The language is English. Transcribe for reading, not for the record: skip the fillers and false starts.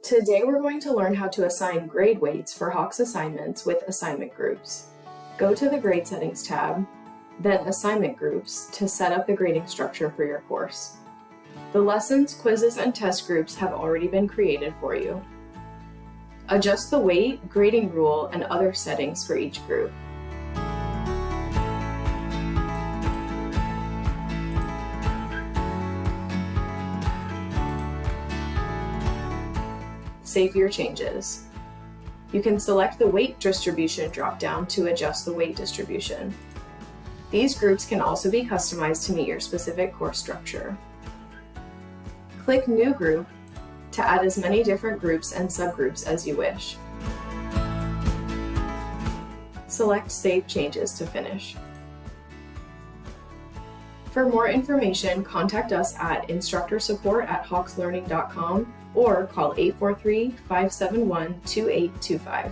Today we're going to learn how to assign grade weights for Hawks assignments with assignment groups. Go to the Grade Settings tab, then Assignment Groups to set up the grading structure for your course. The lessons, quizzes, and test groups have already been created for you. Adjust the weight, grading rule, and other settings for each group. Save your changes. You can select the weight distribution dropdown to adjust the weight distribution. These groups can also be customized to meet your specific course structure. Click New Group to add as many different groups and subgroups as you wish. Select Save Changes to finish. For more information, contact us at instructorsupport@hawkslearning.com or call 843-571-2825.